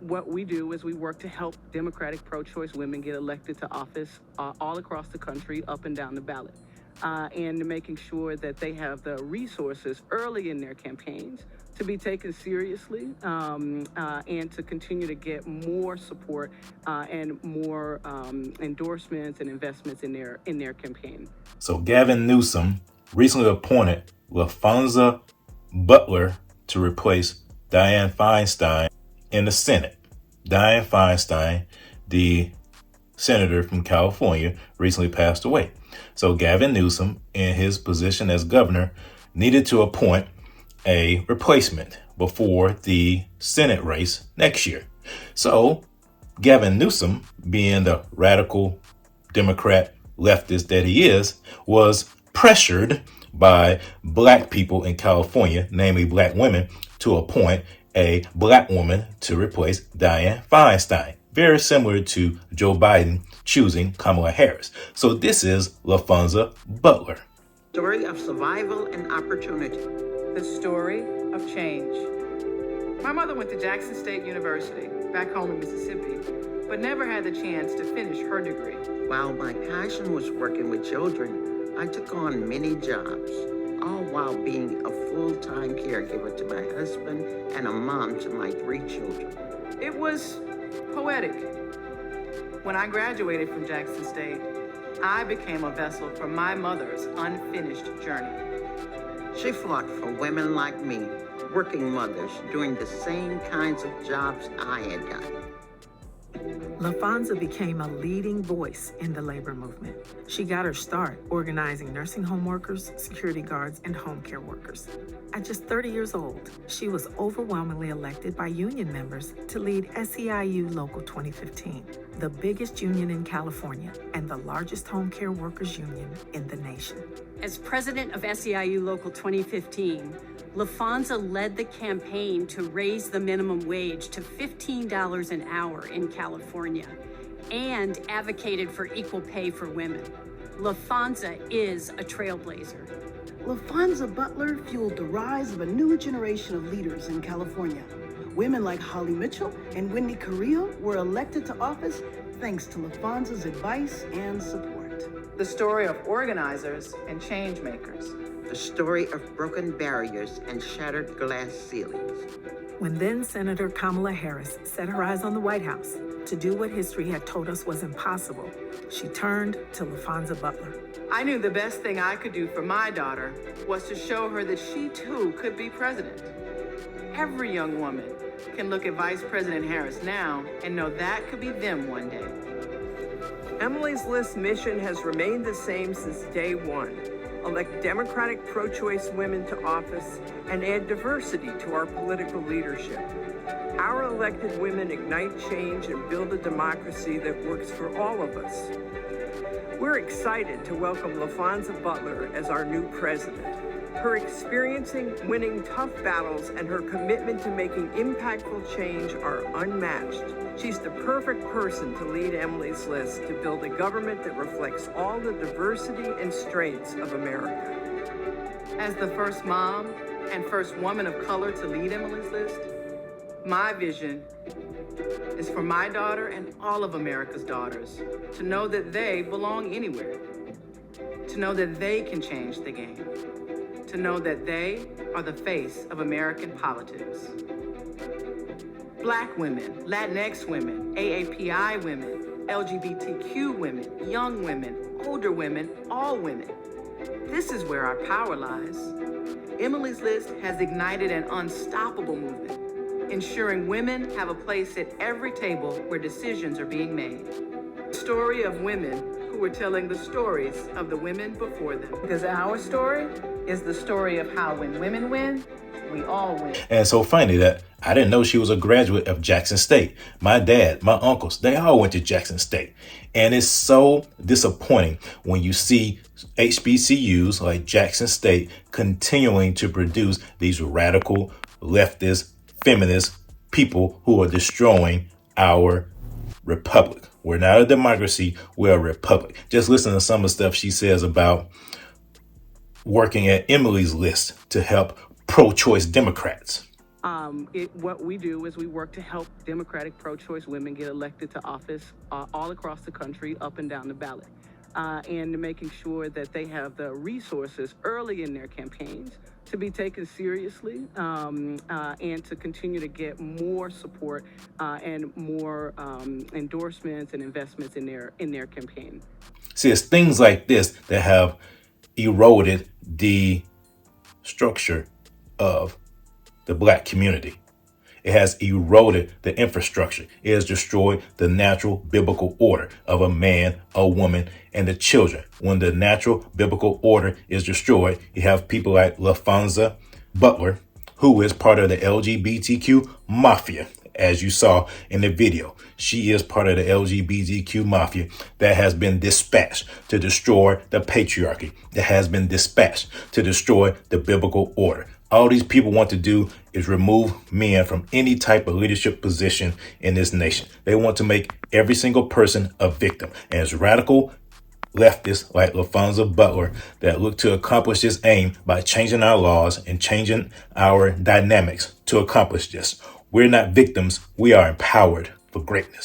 What we do is we work to help Democratic pro-choice women get elected to office all across the country, up and down the ballot, and making sure that they have the resources early in their campaigns to be taken seriously, and to continue to get more support and more endorsements and investments in their campaign. So Gavin Newsome recently appointed Laphonza Butler to replace Dianne Feinstein in the Senate. Dianne Feinstein, the senator from California, recently passed away. So Gavin Newsome, in his position as governor, needed to appoint a replacement before the Senate race next year. So Gavin Newsome, being the radical Democrat leftist that he is, was pressured by black people in California, namely black women, to appoint a black woman to replace Dianne Feinstein. Very similar to Joe Biden choosing Kamala Harris. So this is Laphonza Butler. Story of survival and opportunity. The story of change. My mother went to Jackson State University, back home in Mississippi, but never had the chance to finish her degree. While my passion was working with children, I took on many jobs, all while being a full-time caregiver to my husband and a mom to my 3 children. It was poetic. When I graduated from Jackson State, I became a vessel for my mother's unfinished journey. She fought for women like me, working mothers, doing the same kinds of jobs I had done. Laphonza became a leading voice in the labor movement. She got her start organizing nursing home workers, security guards, and home care workers. At just 30 years old, she was overwhelmingly elected by union members to lead SEIU Local 2015, the biggest union in California and the largest home care workers union in the nation. As president of SEIU Local 2015, Laphonza led the campaign to raise the minimum wage to $15 an hour in California and advocated for equal pay for women. Laphonza is a trailblazer. Laphonza Butler fueled the rise of a new generation of leaders in California. Women like Holly Mitchell and Wendy Carrillo were elected to office thanks to Laphonza's advice and support. The story of organizers and change makers. The story of broken barriers and shattered glass ceilings. When then Senator Kamala Harris set her eyes on the White House to do what history had told us was impossible, she turned to Laphonza Butler. I knew the best thing I could do for my daughter was to show her that she too could be president. Every young woman can look at Vice President Harris now and know that could be them one day. Emily's List's mission has remained the same since day one. Elect Democratic pro-choice women to office and add diversity to our political leadership. Our elected women ignite change and build a democracy that works for all of us. We're excited to welcome Laphonza Butler as our new president. Her experience in winning tough battles and her commitment to making impactful change are unmatched. She's the perfect person to lead Emily's List to build a government that reflects all the diversity and strengths of America. As the first mom and first woman of color to lead Emily's List, my vision is for my daughter and all of America's daughters to know that they belong anywhere, to know that they can change the game, to know that they are the face of American politics. Black women, Latinx women, AAPI women, LGBTQ women, young women, older women, all women. This is where our power lies. Emily's List has ignited an unstoppable movement, ensuring women have a place at every table where decisions are being made. The story of women who are telling the stories of the women before them. Because our story is the story of how when women win, we all win. And so funny that I didn't know she was a graduate of Jackson State. My dad, my uncles, they all went to Jackson State. And it's so disappointing when you see HBCUs like Jackson State continuing to produce these radical, leftist, feminist people who are destroying our republic. We're not a democracy, we're a republic. Just listen to some of the stuff she says about working at Emily's List to help pro-choice Democrats. What we do is we work to help Democratic pro-choice women get elected to office all across the country, up and down the ballot, and making sure that they have the resources early in their campaigns to be taken seriously, and to continue to get more support and more endorsements and investments in their campaign. See, it's things like this that have eroded the structure of the Black community. It has eroded the infrastructure. It has destroyed the natural biblical order of a man, a woman, and the children. When the natural biblical order is destroyed, you have people like Laphonza Butler, who is part of the LGBTQ mafia. As you saw in the video, she is part of the LGBTQ mafia that has been dispatched to destroy the patriarchy, that has been dispatched to destroy the biblical order. All these people want to do is remove men from any type of leadership position in this nation. They want to make every single person a victim. And it's radical leftists like Laphonza Butler that look to accomplish this aim by changing our laws and changing our dynamics to accomplish this. We're not victims. We are empowered for greatness.